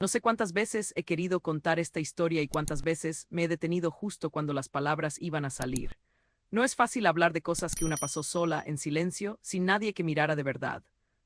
No sé cuántas veces he querido contar esta historia y cuántas veces me he detenido justo cuando las palabras iban a salir. No es fácil hablar de cosas que una pasó sola, en silencio, sin nadie que mirara de verdad.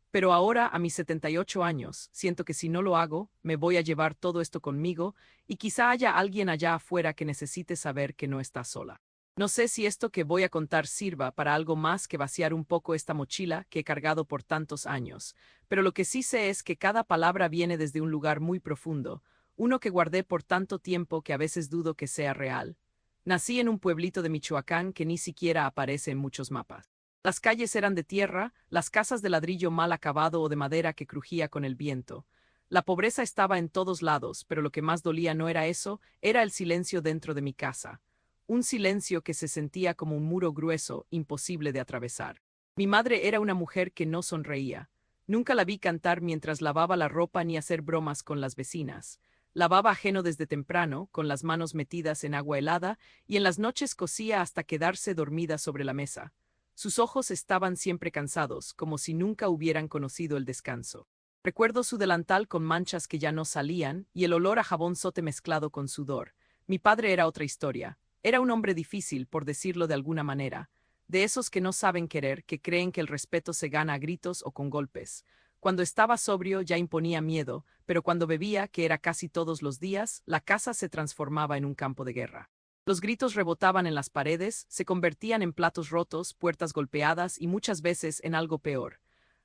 Pero ahora, a mis 78 años, siento que si no lo hago, me voy a llevar todo esto conmigo y quizá haya alguien allá afuera que necesite saber que no está sola. No sé si esto que voy a contar sirva para algo más que vaciar un poco esta mochila que he cargado por tantos años, pero lo que sí sé es que cada palabra viene desde un lugar muy profundo, uno que guardé por tanto tiempo que a veces dudo que sea real. Nací en un pueblito de Michoacán que ni siquiera aparece en muchos mapas. Las calles eran de tierra, las casas de ladrillo mal acabado o de madera que crujía con el viento. La pobreza estaba en todos lados, pero lo que más dolía no era eso, era el silencio dentro de mi casa. Un silencio que se sentía como un muro grueso, imposible de atravesar. Mi madre era una mujer que no sonreía. Nunca la vi cantar mientras lavaba la ropa ni hacer bromas con las vecinas. Lavaba ajeno desde temprano, con las manos metidas en agua helada, y en las noches cosía hasta quedarse dormida sobre la mesa. Sus ojos estaban siempre cansados, como si nunca hubieran conocido el descanso. Recuerdo su delantal con manchas que ya no salían, y el olor a jabón sote mezclado con sudor. Mi padre era otra historia. Era un hombre difícil, por decirlo de alguna manera. De esos que no saben querer, que creen que el respeto se gana a gritos o con golpes. Cuando estaba sobrio ya imponía miedo, pero cuando bebía, que era casi todos los días, la casa se transformaba en un campo de guerra. Los gritos rebotaban en las paredes, se convertían en platos rotos, puertas golpeadas y muchas veces en algo peor.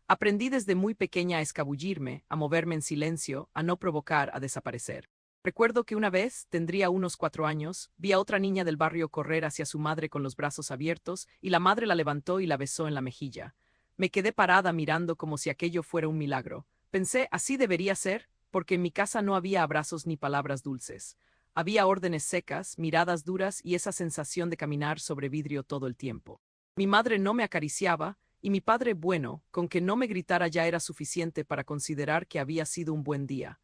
Aprendí desde muy pequeña a escabullirme, a moverme en silencio, a no provocar, a desaparecer. Recuerdo que una vez, tendría unos 4 años, vi a otra niña del barrio correr hacia su madre con los brazos abiertos, y la madre la levantó y la besó en la mejilla. Me quedé parada mirando como si aquello fuera un milagro. Pensé, así debería ser, porque en mi casa no había abrazos ni palabras dulces. Había órdenes secas, miradas duras y esa sensación de caminar sobre vidrio todo el tiempo. Mi madre no me acariciaba, y mi padre, bueno, con que no me gritara ya era suficiente para considerar que había sido un buen día.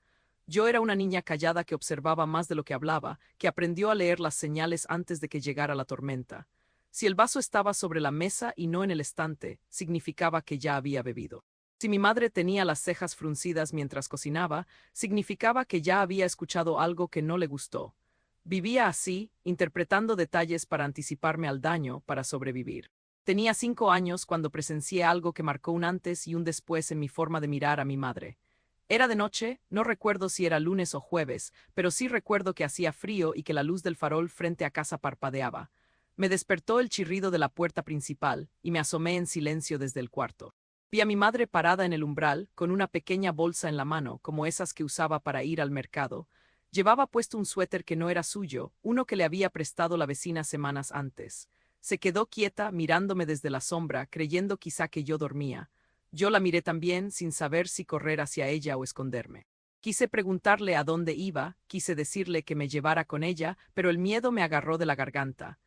Yo era una niña callada que observaba más de lo que hablaba, que aprendió a leer las señales antes de que llegara la tormenta. Si el vaso estaba sobre la mesa y no en el estante, significaba que ya había bebido. Si mi madre tenía las cejas fruncidas mientras cocinaba, significaba que ya había escuchado algo que no le gustó. Vivía así, interpretando detalles para anticiparme al daño, para sobrevivir. Tenía 5 años cuando presencié algo que marcó un antes y un después en mi forma de mirar a mi madre. Era de noche, no recuerdo si era lunes o jueves, pero sí recuerdo que hacía frío y que la luz del farol frente a casa parpadeaba. Me despertó el chirrido de la puerta principal, y me asomé en silencio desde el cuarto. Vi a mi madre parada en el umbral, con una pequeña bolsa en la mano, como esas que usaba para ir al mercado. Llevaba puesto un suéter que no era suyo, uno que le había prestado la vecina semanas antes. Se quedó quieta, mirándome desde la sombra, creyendo quizá que yo dormía. Yo la miré también, sin saber si correr hacia ella o esconderme. Quise preguntarle a dónde iba, quise decirle que me llevara con ella, pero el miedo me agarró de la garganta.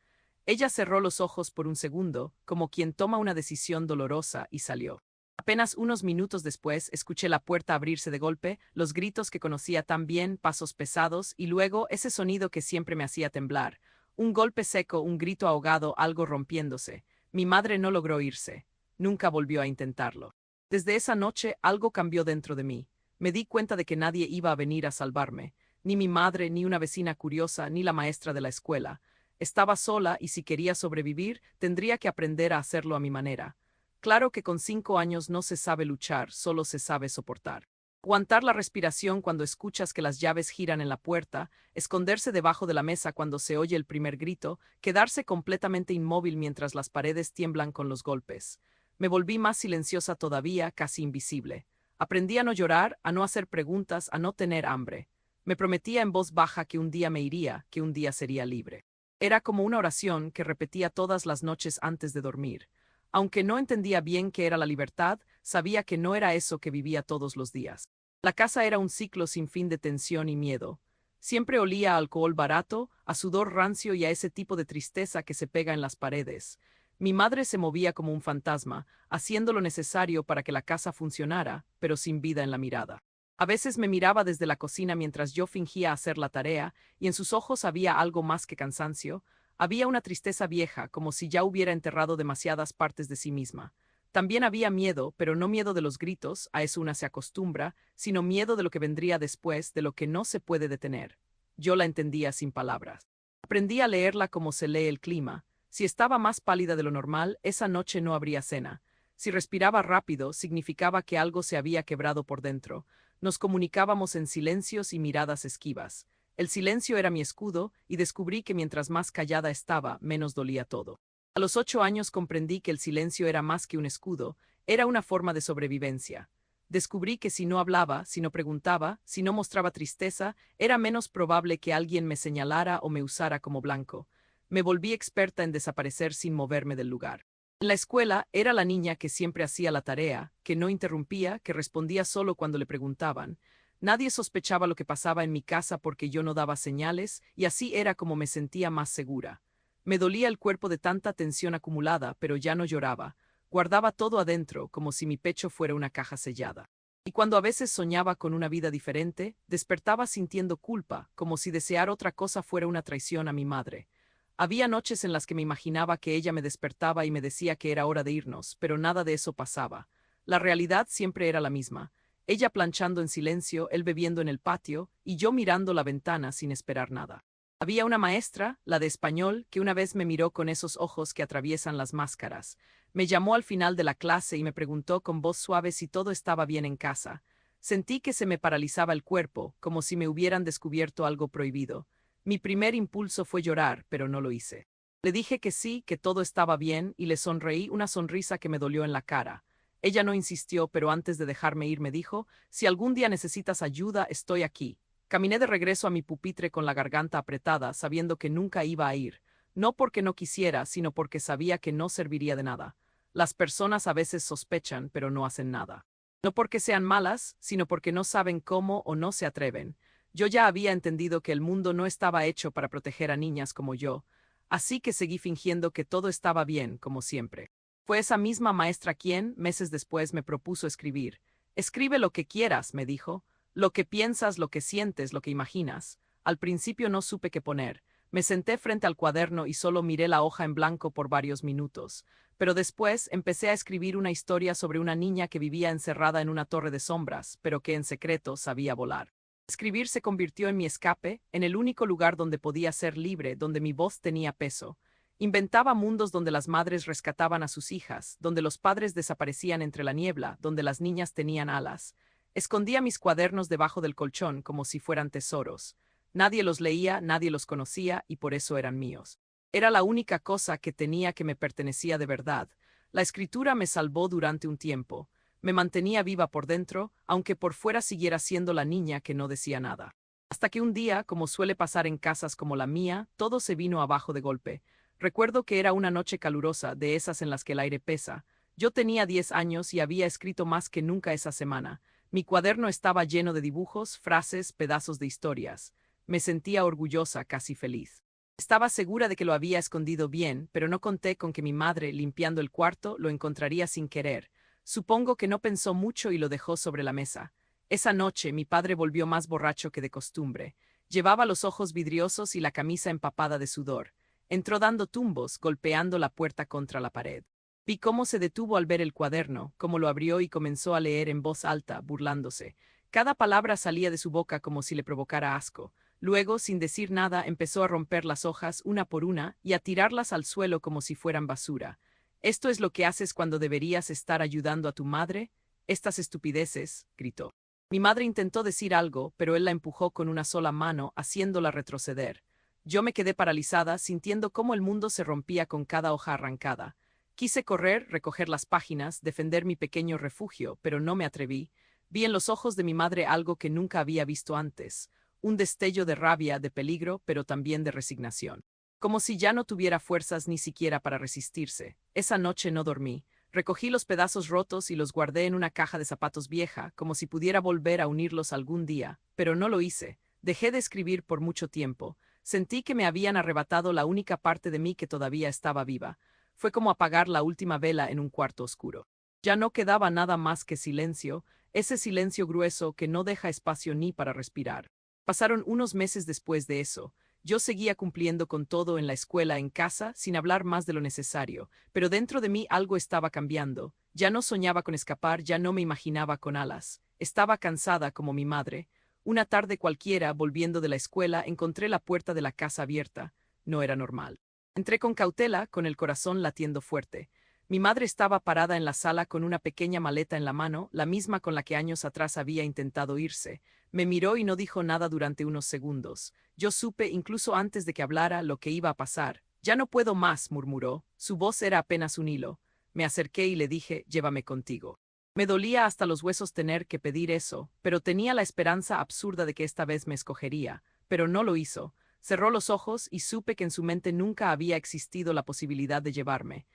Ella cerró los ojos por un segundo, como quien toma una decisión dolorosa, y salió. Apenas unos minutos después, escuché la puerta abrirse de golpe, los gritos que conocía tan bien, pasos pesados, y luego ese sonido que siempre me hacía temblar. Un golpe seco, un grito ahogado, algo rompiéndose. Mi madre no logró irse. Nunca volvió a intentarlo. Desde esa noche algo cambió dentro de mí. Me di cuenta de que nadie iba a venir a salvarme. Ni mi madre, ni una vecina curiosa, ni la maestra de la escuela. Estaba sola y si quería sobrevivir, tendría que aprender a hacerlo a mi manera. Claro que con 5 años no se sabe luchar, solo se sabe soportar. Aguantar la respiración cuando escuchas que las llaves giran en la puerta, esconderse debajo de la mesa cuando se oye el primer grito, quedarse completamente inmóvil mientras las paredes tiemblan con los golpes. Me volví más silenciosa todavía, casi invisible. Aprendí a no llorar, a no hacer preguntas, a no tener hambre. Me prometía en voz baja que un día me iría, que un día sería libre. Era como una oración que repetía todas las noches antes de dormir. Aunque no entendía bien qué era la libertad, sabía que no era eso que vivía todos los días. La casa era un ciclo sin fin de tensión y miedo. Siempre olía a alcohol barato, a sudor rancio y a ese tipo de tristeza que se pega en las paredes. Mi madre se movía como un fantasma, haciendo lo necesario para que la casa funcionara, pero sin vida en la mirada. A veces me miraba desde la cocina mientras yo fingía hacer la tarea, y en sus ojos había algo más que cansancio. Había una tristeza vieja, como si ya hubiera enterrado demasiadas partes de sí misma. También había miedo, pero no miedo de los gritos, a eso una se acostumbra, sino miedo de lo que vendría después, de lo que no se puede detener. Yo la entendía sin palabras. Aprendí a leerla como se lee el clima. Si estaba más pálida de lo normal, esa noche no habría cena. Si respiraba rápido, significaba que algo se había quebrado por dentro. Nos comunicábamos en silencios y miradas esquivas. El silencio era mi escudo, y descubrí que mientras más callada estaba, menos dolía todo. A los 8 años comprendí que el silencio era más que un escudo, era una forma de sobrevivencia. Descubrí que si no hablaba, si no preguntaba, si no mostraba tristeza, era menos probable que alguien me señalara o me usara como blanco. Me volví experta en desaparecer sin moverme del lugar. En la escuela era la niña que siempre hacía la tarea, que no interrumpía, que respondía solo cuando le preguntaban. Nadie sospechaba lo que pasaba en mi casa porque yo no daba señales, y así era como me sentía más segura. Me dolía el cuerpo de tanta tensión acumulada, pero ya no lloraba. Guardaba todo adentro, como si mi pecho fuera una caja sellada. Y cuando a veces soñaba con una vida diferente, despertaba sintiendo culpa, como si desear otra cosa fuera una traición a mi madre. Había noches en las que me imaginaba que ella me despertaba y me decía que era hora de irnos, pero nada de eso pasaba. La realidad siempre era la misma. Ella planchando en silencio, él bebiendo en el patio, y yo mirando la ventana sin esperar nada. Había una maestra, la de español, que una vez me miró con esos ojos que atraviesan las máscaras. Me llamó al final de la clase y me preguntó con voz suave si todo estaba bien en casa. Sentí que se me paralizaba el cuerpo, como si me hubieran descubierto algo prohibido. Mi primer impulso fue llorar, pero no lo hice. Le dije que sí, que todo estaba bien, y le sonreí una sonrisa que me dolió en la cara. Ella no insistió, pero antes de dejarme ir me dijo, si algún día necesitas ayuda, estoy aquí. Caminé de regreso a mi pupitre con la garganta apretada, sabiendo que nunca iba a ir, no porque no quisiera, sino porque sabía que no serviría de nada. Las personas a veces sospechan, pero no hacen nada. No porque sean malas, sino porque no saben cómo o no se atreven. Yo ya había entendido que el mundo no estaba hecho para proteger a niñas como yo, así que seguí fingiendo que todo estaba bien, como siempre. Fue esa misma maestra quien, meses después, me propuso escribir. Escribe lo que quieras, me dijo. Lo que piensas, lo que sientes, lo que imaginas. Al principio no supe qué poner. Me senté frente al cuaderno y solo miré la hoja en blanco por varios minutos. Pero después empecé a escribir una historia sobre una niña que vivía encerrada en una torre de sombras, pero que en secreto sabía volar. Escribir se convirtió en mi escape, en el único lugar donde podía ser libre, donde mi voz tenía peso. Inventaba mundos donde las madres rescataban a sus hijas, donde los padres desaparecían entre la niebla, donde las niñas tenían alas. Escondía mis cuadernos debajo del colchón como si fueran tesoros. Nadie los leía, nadie los conocía y por eso eran míos. Era la única cosa que tenía que me pertenecía de verdad. La escritura me salvó durante un tiempo. Me mantenía viva por dentro, aunque por fuera siguiera siendo la niña que no decía nada. Hasta que un día, como suele pasar en casas como la mía, todo se vino abajo de golpe. Recuerdo que era una noche calurosa, de esas en las que el aire pesa. Yo tenía 10 años y había escrito más que nunca esa semana. Mi cuaderno estaba lleno de dibujos, frases, pedazos de historias. Me sentía orgullosa, casi feliz. Estaba segura de que lo había escondido bien, pero no conté con que mi madre, limpiando el cuarto, lo encontraría sin querer. Supongo que no pensó mucho y lo dejó sobre la mesa. Esa noche mi padre volvió más borracho que de costumbre. Llevaba los ojos vidriosos y la camisa empapada de sudor. Entró dando tumbos, golpeando la puerta contra la pared. Vi cómo se detuvo al ver el cuaderno, cómo lo abrió y comenzó a leer en voz alta, burlándose. Cada palabra salía de su boca como si le provocara asco. Luego, sin decir nada, empezó a romper las hojas una por una y a tirarlas al suelo como si fueran basura. ¿Esto es lo que haces cuando deberías estar ayudando a tu madre? Estas estupideces, gritó. Mi madre intentó decir algo, pero él la empujó con una sola mano, haciéndola retroceder. Yo me quedé paralizada, sintiendo cómo el mundo se rompía con cada hoja arrancada. Quise correr, recoger las páginas, defender mi pequeño refugio, pero no me atreví. Vi en los ojos de mi madre algo que nunca había visto antes, un destello de rabia, de peligro, pero también de resignación. Como si ya no tuviera fuerzas ni siquiera para resistirse. Esa noche no dormí. Recogí los pedazos rotos y los guardé en una caja de zapatos vieja, como si pudiera volver a unirlos algún día, pero no lo hice. Dejé de escribir por mucho tiempo. Sentí que me habían arrebatado la única parte de mí que todavía estaba viva. Fue como apagar la última vela en un cuarto oscuro. Ya no quedaba nada más que silencio, ese silencio grueso que no deja espacio ni para respirar. Pasaron unos meses después de eso. Yo seguía cumpliendo con todo en la escuela, en casa, sin hablar más de lo necesario, pero dentro de mí algo estaba cambiando. Ya no soñaba con escapar, ya no me imaginaba con alas. Estaba cansada como mi madre. Una tarde cualquiera, volviendo de la escuela, encontré la puerta de la casa abierta. No era normal. Entré con cautela, con el corazón latiendo fuerte. Mi madre estaba parada en la sala con una pequeña maleta en la mano, la misma con la que años atrás había intentado irse. Me miró y no dijo nada durante unos segundos. Yo supe, incluso antes de que hablara, lo que iba a pasar. Ya no puedo más, murmuró. Su voz era apenas un hilo. Me acerqué y le dije, llévame contigo. Me dolía hasta los huesos tener que pedir eso, pero tenía la esperanza absurda de que esta vez me escogería. Pero no lo hizo. Cerró los ojos y supe que en su mente nunca había existido la posibilidad de llevarme.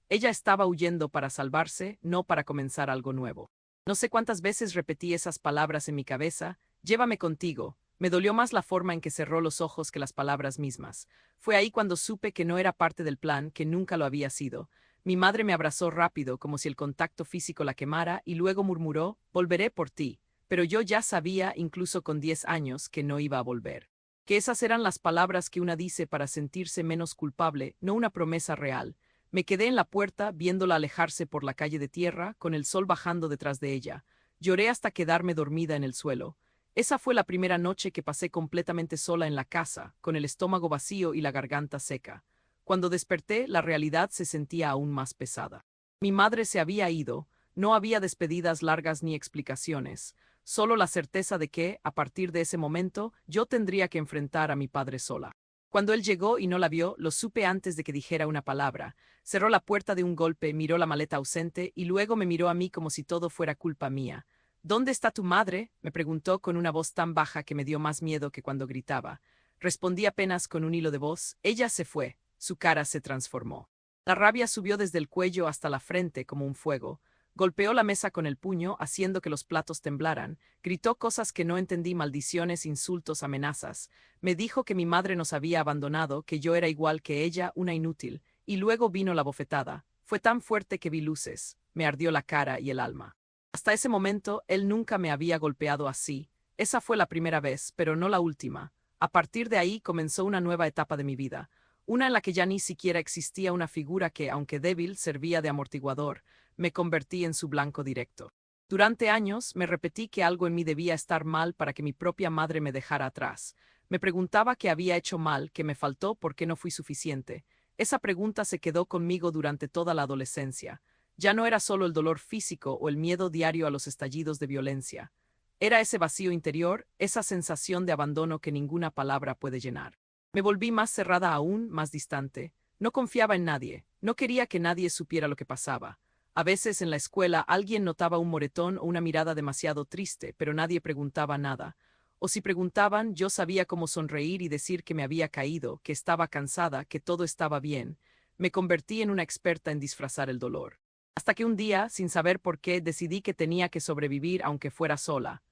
Ella estaba huyendo para salvarse, no para comenzar algo nuevo. No sé cuántas veces repetí esas palabras en mi cabeza, llévame contigo. Me dolió más la forma en que cerró los ojos que las palabras mismas. Fue ahí cuando supe que no era parte del plan, que nunca lo había sido. Mi madre me abrazó rápido, como si el contacto físico la quemara, y luego murmuró, volveré por ti. Pero yo ya sabía, incluso con 10 años, que no iba a volver. Que esas eran las palabras que una dice para sentirse menos culpable, no una promesa real. Me quedé en la puerta, viéndola alejarse por la calle de tierra, con el sol bajando detrás de ella. Lloré hasta quedarme dormida en el suelo. Esa fue la primera noche que pasé completamente sola en la casa, con el estómago vacío y la garganta seca. Cuando desperté, la realidad se sentía aún más pesada. Mi madre se había ido, no había despedidas largas ni explicaciones, solo la certeza de que, a partir de ese momento, yo tendría que enfrentar a mi padre sola. Cuando él llegó y no la vio, lo supe antes de que dijera una palabra. Cerró la puerta de un golpe, miró la maleta ausente y luego me miró a mí como si todo fuera culpa mía. ¿Dónde está tu madre?, me preguntó con una voz tan baja que me dio más miedo que cuando gritaba. Respondí apenas con un hilo de voz, ella se fue. Su cara se transformó. La rabia subió desde el cuello hasta la frente como un fuego. Golpeó la mesa con el puño, haciendo que los platos temblaran. Gritó cosas que no entendí, maldiciones, insultos, amenazas. Me dijo que mi madre nos había abandonado, que yo era igual que ella, una inútil. Y luego vino la bofetada. Fue tan fuerte que vi luces. Me ardió la cara y el alma. Hasta ese momento, él nunca me había golpeado así. Esa fue la primera vez, pero no la última. A partir de ahí comenzó una nueva etapa de mi vida. Una en la que ya ni siquiera existía una figura que, aunque débil, servía de amortiguador. Me convertí en su blanco directo. Durante años me repetí que algo en mí debía estar mal para que mi propia madre me dejara atrás. Me preguntaba qué había hecho mal, qué me faltó, por qué no fui suficiente. Esa pregunta se quedó conmigo durante toda la adolescencia. Ya no era solo el dolor físico o el miedo diario a los estallidos de violencia. Era ese vacío interior, esa sensación de abandono que ninguna palabra puede llenar. Me volví más cerrada aún, más distante. No confiaba en nadie, no quería que nadie supiera lo que pasaba. A veces en la escuela alguien notaba un moretón o una mirada demasiado triste, pero nadie preguntaba nada. O si preguntaban, yo sabía cómo sonreír y decir que me había caído, que estaba cansada, que todo estaba bien. Me convertí en una experta en disfrazar el dolor. Hasta que un día, sin saber por qué, decidí que tenía que sobrevivir aunque fuera sola.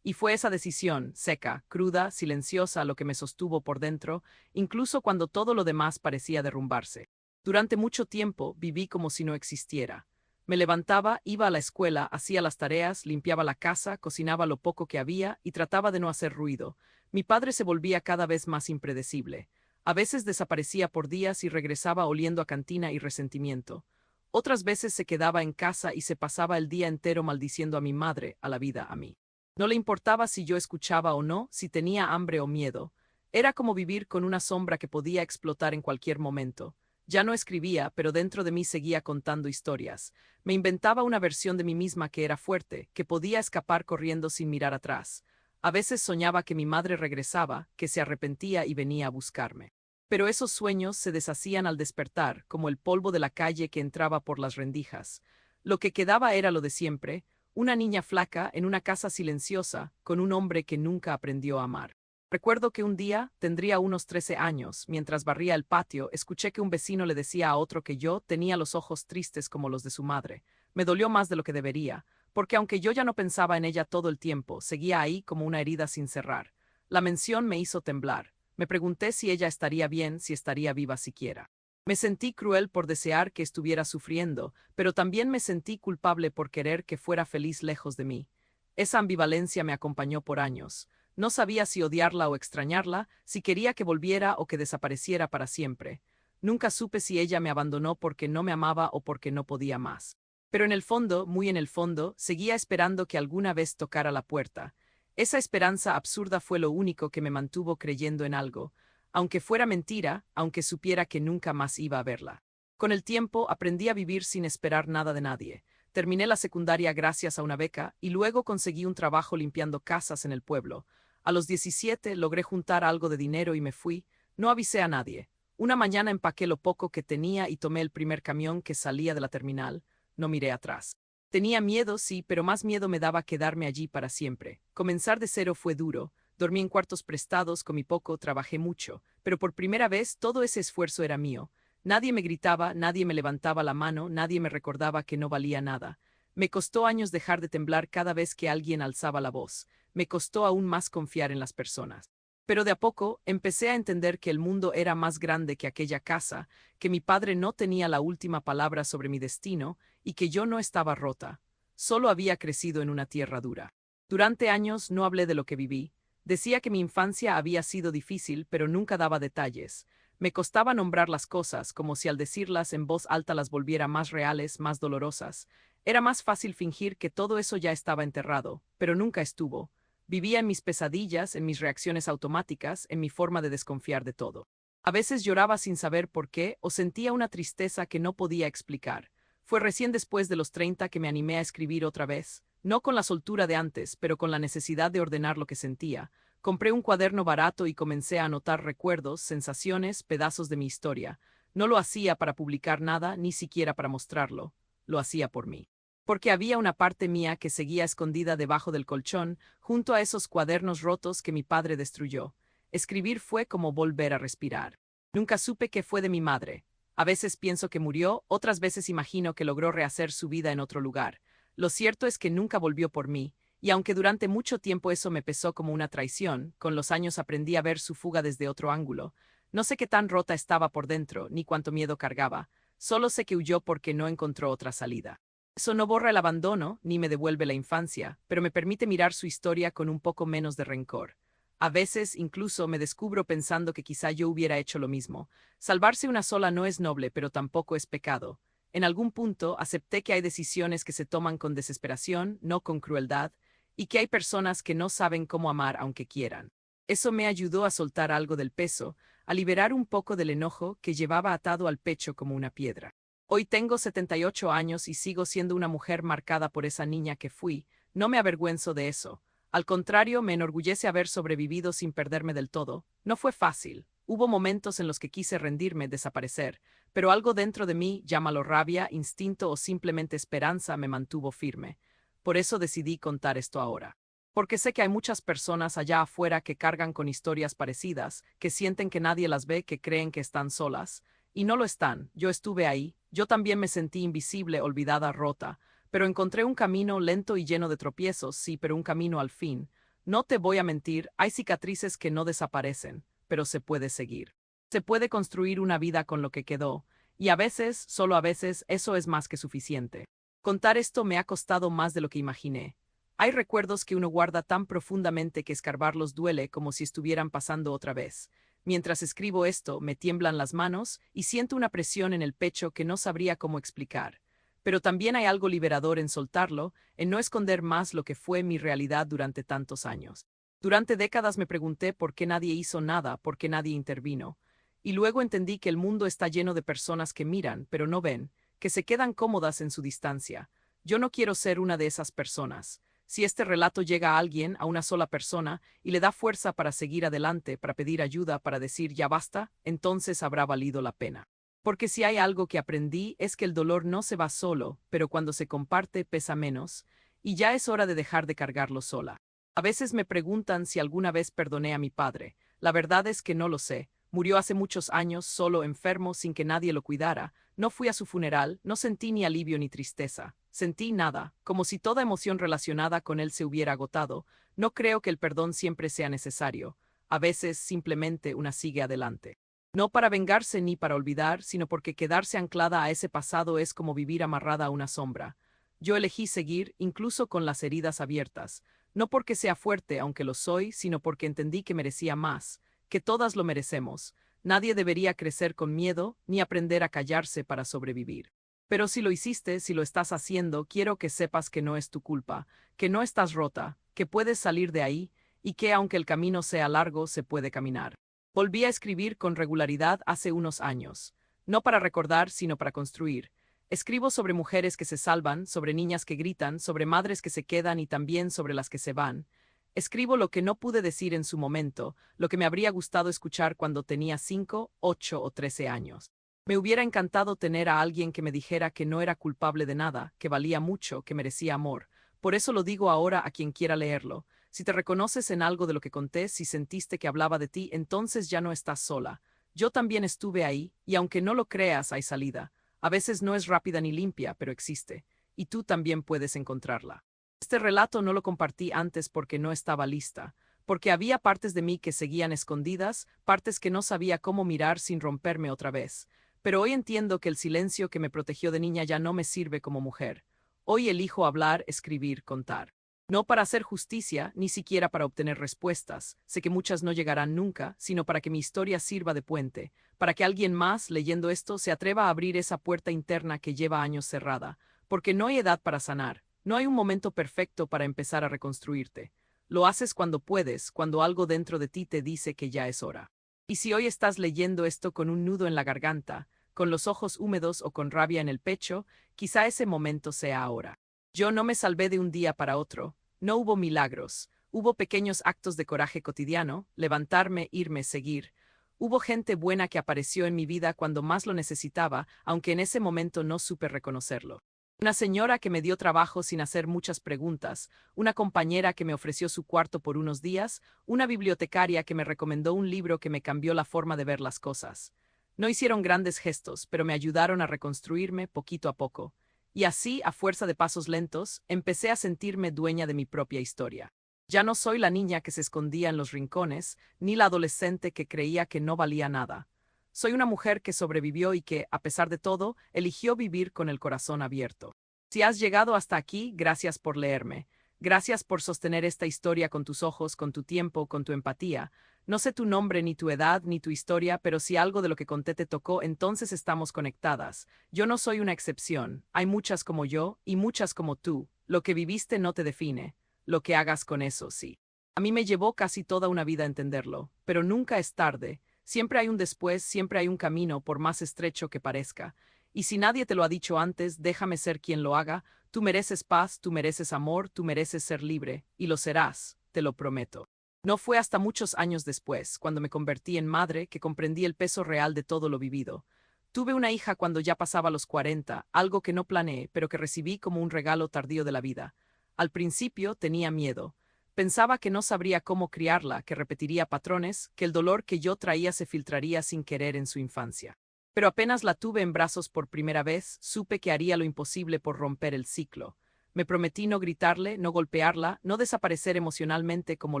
Y fue esa decisión, seca, cruda, silenciosa, lo que me sostuvo por dentro, incluso cuando todo lo demás parecía derrumbarse. Durante mucho tiempo viví como si no existiera. Me levantaba, iba a la escuela, hacía las tareas, limpiaba la casa, cocinaba lo poco que había y trataba de no hacer ruido. Mi padre se volvía cada vez más impredecible. A veces desaparecía por días y regresaba oliendo a cantina y resentimiento. Otras veces se quedaba en casa y se pasaba el día entero maldiciendo a mi madre, a la vida, a mí. No le importaba si yo escuchaba o no, si tenía hambre o miedo. Era como vivir con una sombra que podía explotar en cualquier momento. Ya no escribía, pero dentro de mí seguía contando historias. Me inventaba una versión de mí misma que era fuerte, que podía escapar corriendo sin mirar atrás. A veces soñaba que mi madre regresaba, que se arrepentía y venía a buscarme. Pero esos sueños se deshacían al despertar, como el polvo de la calle que entraba por las rendijas. Lo que quedaba era lo de siempre, una niña flaca en una casa silenciosa, con un hombre que nunca aprendió a amar. Recuerdo que un día, tendría unos 13 años, mientras barría el patio, escuché que un vecino le decía a otro que yo tenía los ojos tristes como los de su madre. Me dolió más de lo que debería, porque aunque yo ya no pensaba en ella todo el tiempo, seguía ahí como una herida sin cerrar. La mención me hizo temblar. Me pregunté si ella estaría bien, si estaría viva siquiera. Me sentí cruel por desear que estuviera sufriendo, pero también me sentí culpable por querer que fuera feliz lejos de mí. Esa ambivalencia me acompañó por años. No sabía si odiarla o extrañarla, si quería que volviera o que desapareciera para siempre. Nunca supe si ella me abandonó porque no me amaba o porque no podía más. Pero en el fondo, muy en el fondo, seguía esperando que alguna vez tocara la puerta. Esa esperanza absurda fue lo único que me mantuvo creyendo en algo, aunque fuera mentira, aunque supiera que nunca más iba a verla. Con el tiempo aprendí a vivir sin esperar nada de nadie. Terminé la secundaria gracias a una beca y luego conseguí un trabajo limpiando casas en el pueblo. A los 17 logré juntar algo de dinero y me fui. No avisé a nadie. Una mañana empaqué lo poco que tenía y tomé el primer camión que salía de la terminal. No miré atrás. Tenía miedo, sí, pero más miedo me daba quedarme allí para siempre. Comenzar de cero fue duro. Dormí en cuartos prestados, comí poco, trabajé mucho, pero por primera vez todo ese esfuerzo era mío. Nadie me gritaba, nadie me levantaba la mano, nadie me recordaba que no valía nada. Me costó años dejar de temblar cada vez que alguien alzaba la voz. Me costó aún más confiar en las personas. Pero de a poco empecé a entender que el mundo era más grande que aquella casa, que mi padre no tenía la última palabra sobre mi destino y que yo no estaba rota. Solo había crecido en una tierra dura. Durante años no hablé de lo que viví. Decía que mi infancia había sido difícil, pero nunca daba detalles. Me costaba nombrar las cosas, como si al decirlas en voz alta las volviera más reales, más dolorosas. Era más fácil fingir que todo eso ya estaba enterrado, pero nunca estuvo. Vivía en mis pesadillas, en mis reacciones automáticas, en mi forma de desconfiar de todo. A veces lloraba sin saber por qué o sentía una tristeza que no podía explicar. Fue recién después de los 30 que me animé a escribir otra vez, no con la soltura de antes, pero con la necesidad de ordenar lo que sentía. Compré un cuaderno barato y comencé a anotar recuerdos, sensaciones, pedazos de mi historia. No lo hacía para publicar nada, ni siquiera para mostrarlo. Lo hacía por mí. Porque había una parte mía que seguía escondida debajo del colchón, junto a esos cuadernos rotos que mi padre destruyó. Escribir fue como volver a respirar. Nunca supe qué fue de mi madre. A veces pienso que murió, otras veces imagino que logró rehacer su vida en otro lugar. Lo cierto es que nunca volvió por mí, y aunque durante mucho tiempo eso me pesó como una traición, con los años aprendí a ver su fuga desde otro ángulo. No sé qué tan rota estaba por dentro, ni cuánto miedo cargaba. Solo sé que huyó porque no encontró otra salida. Eso no borra el abandono, ni me devuelve la infancia, pero me permite mirar su historia con un poco menos de rencor. A veces incluso me descubro pensando que quizá yo hubiera hecho lo mismo. Salvarse una sola no es noble, pero tampoco es pecado. En algún punto acepté que hay decisiones que se toman con desesperación, no con crueldad, y que hay personas que no saben cómo amar aunque quieran. Eso me ayudó a soltar algo del peso, a liberar un poco del enojo que llevaba atado al pecho como una piedra. Hoy tengo 78 años y sigo siendo una mujer marcada por esa niña que fui. No me avergüenzo de eso. Al contrario, me enorgullece haber sobrevivido sin perderme del todo. No fue fácil. Hubo momentos en los que quise rendirme, desaparecer, pero algo dentro de mí, llámalo rabia, instinto o simplemente esperanza, me mantuvo firme. Por eso decidí contar esto ahora. Porque sé que hay muchas personas allá afuera que cargan con historias parecidas, que sienten que nadie las ve, que creen que están solas. Y no lo están. Yo estuve ahí. Yo también me sentí invisible, olvidada, rota. Pero encontré un camino lento y lleno de tropiezos, sí, pero un camino al fin. No te voy a mentir, hay cicatrices que no desaparecen, pero se puede seguir. Se puede construir una vida con lo que quedó, y a veces, solo a veces, eso es más que suficiente. Contar esto me ha costado más de lo que imaginé. Hay recuerdos que uno guarda tan profundamente que escarbarlos duele como si estuvieran pasando otra vez. Mientras escribo esto, me tiemblan las manos y siento una presión en el pecho que no sabría cómo explicar. Pero también hay algo liberador en soltarlo, en no esconder más lo que fue mi realidad durante tantos años. Durante décadas me pregunté por qué nadie hizo nada, por qué nadie intervino. Y luego entendí que el mundo está lleno de personas que miran, pero no ven, que se quedan cómodas en su distancia. Yo no quiero ser una de esas personas. Si este relato llega a alguien, a una sola persona, y le da fuerza para seguir adelante, para pedir ayuda, para decir ya basta, entonces habrá valido la pena. Porque si hay algo que aprendí es que el dolor no se va solo, pero cuando se comparte pesa menos, y ya es hora de dejar de cargarlo sola. A veces me preguntan si alguna vez perdoné a mi padre. La verdad es que no lo sé. Murió hace muchos años, solo, enfermo, sin que nadie lo cuidara. No fui a su funeral, no sentí ni alivio ni tristeza. Sentí nada, como si toda emoción relacionada con él se hubiera agotado. No creo que el perdón siempre sea necesario. A veces simplemente una sigue adelante. No para vengarse ni para olvidar, sino porque quedarse anclada a ese pasado es como vivir amarrada a una sombra. Yo elegí seguir, incluso con las heridas abiertas. No porque sea fuerte, aunque lo soy, sino porque entendí que merecía más, que todas lo merecemos. Nadie debería crecer con miedo, ni aprender a callarse para sobrevivir. Pero si lo hiciste, si lo estás haciendo, quiero que sepas que no es tu culpa, que no estás rota, que puedes salir de ahí, y que aunque el camino sea largo, se puede caminar. Volví a escribir con regularidad hace unos años. No para recordar, sino para construir. Escribo sobre mujeres que se salvan, sobre niñas que gritan, sobre madres que se quedan y también sobre las que se van. Escribo lo que no pude decir en su momento, lo que me habría gustado escuchar cuando tenía 5, 8 o 13 años. Me hubiera encantado tener a alguien que me dijera que no era culpable de nada, que valía mucho, que merecía amor. Por eso lo digo ahora a quien quiera leerlo. Si te reconoces en algo de lo que conté, si sentiste que hablaba de ti, entonces ya no estás sola. Yo también estuve ahí, y aunque no lo creas, hay salida. A veces no es rápida ni limpia, pero existe. Y tú también puedes encontrarla. Este relato no lo compartí antes porque no estaba lista, porque había partes de mí que seguían escondidas, partes que no sabía cómo mirar sin romperme otra vez. Pero hoy entiendo que el silencio que me protegió de niña ya no me sirve como mujer. Hoy elijo hablar, escribir, contar. No para hacer justicia, ni siquiera para obtener respuestas, sé que muchas no llegarán nunca, sino para que mi historia sirva de puente, para que alguien más, leyendo esto, se atreva a abrir esa puerta interna que lleva años cerrada, porque no hay edad para sanar, no hay un momento perfecto para empezar a reconstruirte. Lo haces cuando puedes, cuando algo dentro de ti te dice que ya es hora. Y si hoy estás leyendo esto con un nudo en la garganta, con los ojos húmedos o con rabia en el pecho, quizá ese momento sea ahora. Yo no me salvé de un día para otro, no hubo milagros, hubo pequeños actos de coraje cotidiano, levantarme, irme, seguir. Hubo gente buena que apareció en mi vida cuando más lo necesitaba, aunque en ese momento no supe reconocerlo. Una señora que me dio trabajo sin hacer muchas preguntas, una compañera que me ofreció su cuarto por unos días, una bibliotecaria que me recomendó un libro que me cambió la forma de ver las cosas. No hicieron grandes gestos, pero me ayudaron a reconstruirme poquito a poco. Y así, a fuerza de pasos lentos, empecé a sentirme dueña de mi propia historia. Ya no soy la niña que se escondía en los rincones, ni la adolescente que creía que no valía nada. Soy una mujer que sobrevivió y que, a pesar de todo, eligió vivir con el corazón abierto. Si has llegado hasta aquí, gracias por leerme. Gracias por sostener esta historia con tus ojos, con tu tiempo, con tu empatía. No sé tu nombre, ni tu edad, ni tu historia, pero si algo de lo que conté te tocó, entonces estamos conectadas. Yo no soy una excepción. Hay muchas como yo y muchas como tú. Lo que viviste no te define. Lo que hagas con eso, sí. A mí me llevó casi toda una vida entenderlo, pero nunca es tarde. Siempre hay un después, siempre hay un camino, por más estrecho que parezca. Y si nadie te lo ha dicho antes, déjame ser quien lo haga. Tú mereces paz, tú mereces amor, tú mereces ser libre, y lo serás, te lo prometo. No fue hasta muchos años después, cuando me convertí en madre, que comprendí el peso real de todo lo vivido. Tuve una hija cuando ya pasaba los 40, algo que no planeé, pero que recibí como un regalo tardío de la vida. Al principio tenía miedo. Pensaba que no sabría cómo criarla, que repetiría patrones, que el dolor que yo traía se filtraría sin querer en su infancia. Pero apenas la tuve en brazos por primera vez, supe que haría lo imposible por romper el ciclo. Me prometí no gritarle, no golpearla, no desaparecer emocionalmente como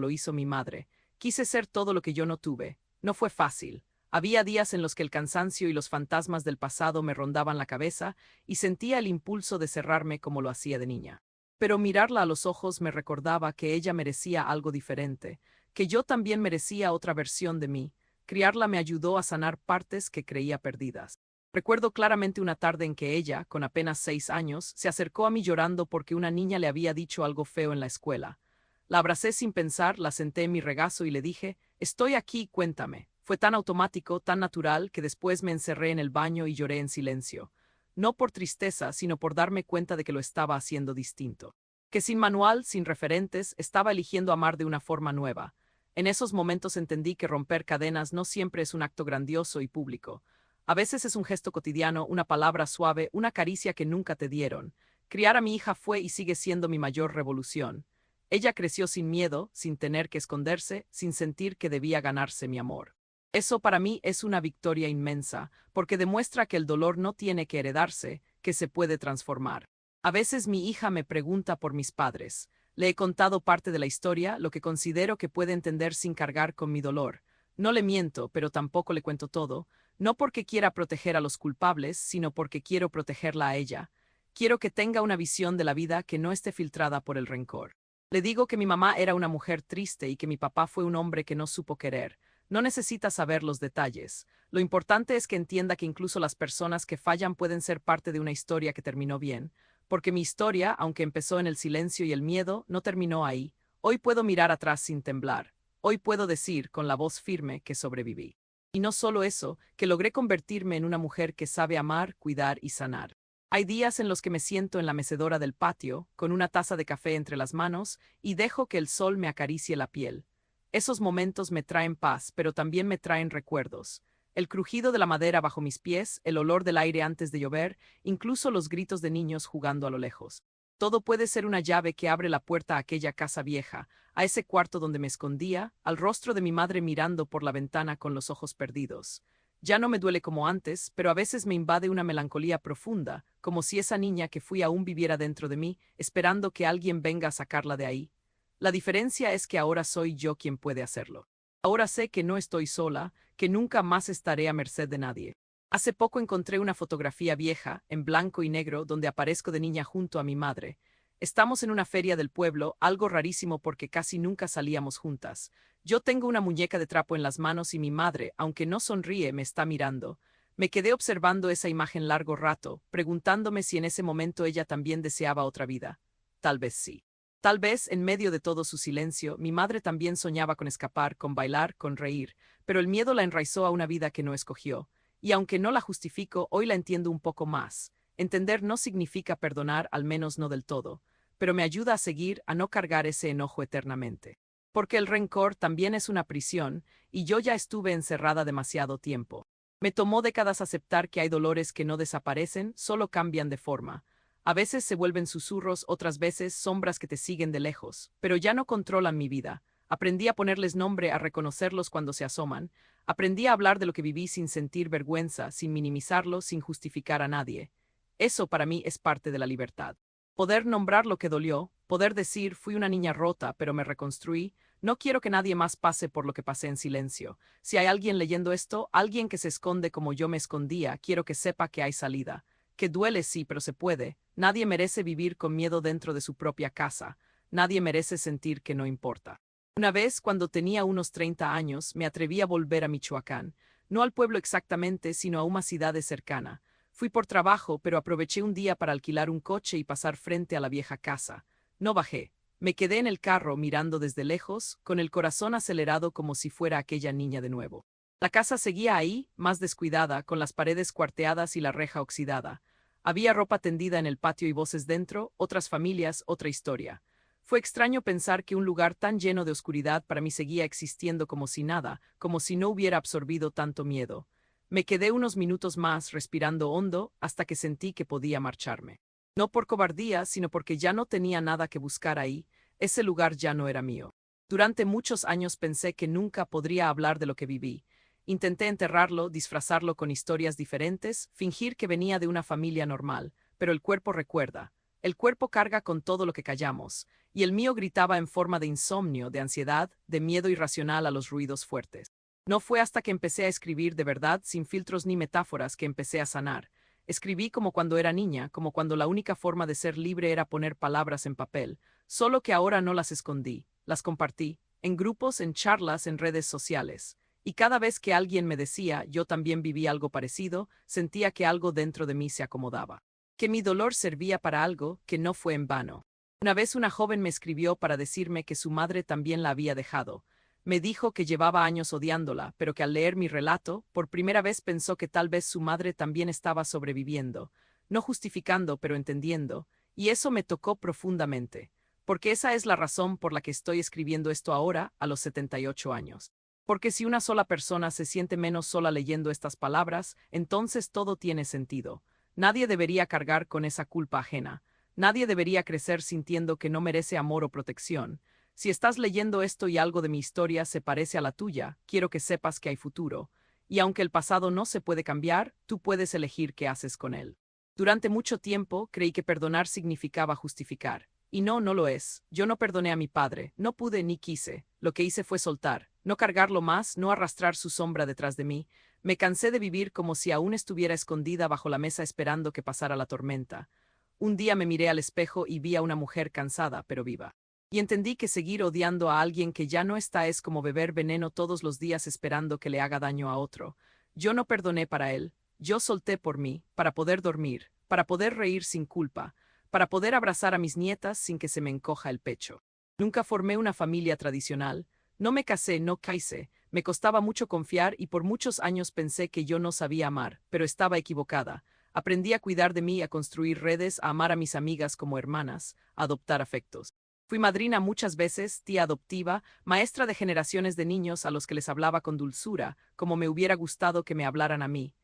lo hizo mi madre. Quise ser todo lo que yo no tuve. No fue fácil. Había días en los que el cansancio y los fantasmas del pasado me rondaban la cabeza y sentía el impulso de cerrarme como lo hacía de niña. Pero mirarla a los ojos me recordaba que ella merecía algo diferente, que yo también merecía otra versión de mí. Criarla me ayudó a sanar partes que creía perdidas. Recuerdo claramente una tarde en que ella, con apenas 6 años, se acercó a mí llorando porque una niña le había dicho algo feo en la escuela. La abracé sin pensar, la senté en mi regazo y le dije, «Estoy aquí, cuéntame». Fue tan automático, tan natural, que después me encerré en el baño y lloré en silencio. No por tristeza, sino por darme cuenta de que lo estaba haciendo distinto. Que sin manual, sin referentes, estaba eligiendo amar de una forma nueva. En esos momentos entendí que romper cadenas no siempre es un acto grandioso y público. A veces es un gesto cotidiano, una palabra suave, una caricia que nunca te dieron. Criar a mi hija fue y sigue siendo mi mayor revolución. Ella creció sin miedo, sin tener que esconderse, sin sentir que debía ganarse mi amor. Eso para mí es una victoria inmensa, porque demuestra que el dolor no tiene que heredarse, que se puede transformar. A veces mi hija me pregunta por mis padres. Le he contado parte de la historia, lo que considero que puede entender sin cargar con mi dolor. No le miento, pero tampoco le cuento todo, no porque quiera proteger a los culpables, sino porque quiero protegerla a ella. Quiero que tenga una visión de la vida que no esté filtrada por el rencor. Le digo que mi mamá era una mujer triste y que mi papá fue un hombre que no supo querer. No necesita saber los detalles. Lo importante es que entienda que incluso las personas que fallan pueden ser parte de una historia que terminó bien, porque mi historia, aunque empezó en el silencio y el miedo, no terminó ahí. Hoy puedo mirar atrás sin temblar. Hoy puedo decir con la voz firme que sobreviví. Y no solo eso, que logré convertirme en una mujer que sabe amar, cuidar y sanar. Hay días en los que me siento en la mecedora del patio, con una taza de café entre las manos, y dejo que el sol me acaricie la piel. Esos momentos me traen paz, pero también me traen recuerdos. El crujido de la madera bajo mis pies, el olor del aire antes de llover, incluso los gritos de niños jugando a lo lejos. Todo puede ser una llave que abre la puerta a aquella casa vieja, a ese cuarto donde me escondía, al rostro de mi madre mirando por la ventana con los ojos perdidos. Ya no me duele como antes, pero a veces me invade una melancolía profunda, como si esa niña que fui aún viviera dentro de mí, esperando que alguien venga a sacarla de ahí. La diferencia es que ahora soy yo quien puede hacerlo. Ahora sé que no estoy sola, que nunca más estaré a merced de nadie. Hace poco encontré una fotografía vieja, en blanco y negro, donde aparezco de niña junto a mi madre. Estamos en una feria del pueblo, algo rarísimo porque casi nunca salíamos juntas. Yo tengo una muñeca de trapo en las manos y mi madre, aunque no sonríe, me está mirando. Me quedé observando esa imagen largo rato, preguntándome si en ese momento ella también deseaba otra vida. Tal vez sí. Tal vez, en medio de todo su silencio, mi madre también soñaba con escapar, con bailar, con reír, pero el miedo la enraizó a una vida que no escogió. Y aunque no la justifico, hoy la entiendo un poco más. Entender no significa perdonar, al menos no del todo, pero me ayuda a seguir, a no cargar ese enojo eternamente. Porque el rencor también es una prisión, y yo ya estuve encerrada demasiado tiempo. Me tomó décadas aceptar que hay dolores que no desaparecen, solo cambian de forma. A veces se vuelven susurros, otras veces sombras que te siguen de lejos, pero ya no controlan mi vida. Aprendí a ponerles nombre, a reconocerlos cuando se asoman. Aprendí a hablar de lo que viví sin sentir vergüenza, sin minimizarlo, sin justificar a nadie. Eso para mí es parte de la libertad. Poder nombrar lo que dolió, poder decir fui una niña rota, pero me reconstruí. No quiero que nadie más pase por lo que pasé en silencio. Si hay alguien leyendo esto, alguien que se esconde como yo me escondía, quiero que sepa que hay salida. Que duele sí, pero se puede. Nadie merece vivir con miedo dentro de su propia casa. Nadie merece sentir que no importa. Una vez, cuando tenía unos 30 años, me atreví a volver a Michoacán. No al pueblo exactamente, sino a una ciudad cercana. Fui por trabajo, pero aproveché un día para alquilar un coche y pasar frente a la vieja casa. No bajé. Me quedé en el carro mirando desde lejos, con el corazón acelerado como si fuera aquella niña de nuevo. La casa seguía ahí, más descuidada, con las paredes cuarteadas y la reja oxidada. Había ropa tendida en el patio y voces dentro, otras familias, otra historia. Fue extraño pensar que un lugar tan lleno de oscuridad para mí seguía existiendo como si nada, como si no hubiera absorbido tanto miedo. Me quedé unos minutos más respirando hondo hasta que sentí que podía marcharme. No por cobardía, sino porque ya no tenía nada que buscar ahí, ese lugar ya no era mío. Durante muchos años pensé que nunca podría hablar de lo que viví. Intenté enterrarlo, disfrazarlo con historias diferentes, fingir que venía de una familia normal, pero el cuerpo recuerda. El cuerpo carga con todo lo que callamos, y el mío gritaba en forma de insomnio, de ansiedad, de miedo irracional a los ruidos fuertes. No fue hasta que empecé a escribir de verdad, sin filtros ni metáforas, que empecé a sanar. Escribí como cuando era niña, como cuando la única forma de ser libre era poner palabras en papel, solo que ahora no las escondí, las compartí, en grupos, en charlas, en redes sociales. Y cada vez que alguien me decía, yo también viví algo parecido, sentía que algo dentro de mí se acomodaba. Que mi dolor servía para algo, que no fue en vano. Una vez una joven me escribió para decirme que su madre también la había dejado. Me dijo que llevaba años odiándola, pero que al leer mi relato, por primera vez pensó que tal vez su madre también estaba sobreviviendo. No justificando, pero entendiendo. Y eso me tocó profundamente. Porque esa es la razón por la que estoy escribiendo esto ahora, a los 78 años. Porque si una sola persona se siente menos sola leyendo estas palabras, entonces todo tiene sentido. Nadie debería cargar con esa culpa ajena. Nadie debería crecer sintiendo que no merece amor o protección. Si estás leyendo esto y algo de mi historia se parece a la tuya, quiero que sepas que hay futuro. Y aunque el pasado no se puede cambiar, tú puedes elegir qué haces con él. Durante mucho tiempo creí que perdonar significaba justificar. Y no, no lo es. Yo no perdoné a mi padre, no pude ni quise. Lo que hice fue soltar, no cargarlo más, no arrastrar su sombra detrás de mí. Me cansé de vivir como si aún estuviera escondida bajo la mesa esperando que pasara la tormenta. Un día me miré al espejo y vi a una mujer cansada pero viva. Y entendí que seguir odiando a alguien que ya no está es como beber veneno todos los días esperando que le haga daño a otro. Yo no perdoné para él, yo solté por mí, para poder dormir, para poder reír sin culpa, para poder abrazar a mis nietas sin que se me encoja el pecho. Nunca formé una familia tradicional, no me casé, no quise, me costaba mucho confiar y por muchos años pensé que yo no sabía amar, pero estaba equivocada. Aprendí a cuidar de mí, a construir redes, a amar a mis amigas como hermanas, a adoptar afectos. Fui madrina muchas veces, tía adoptiva, maestra de generaciones de niños a los que les hablaba con dulzura, como me hubiera gustado que me hablaran a mí.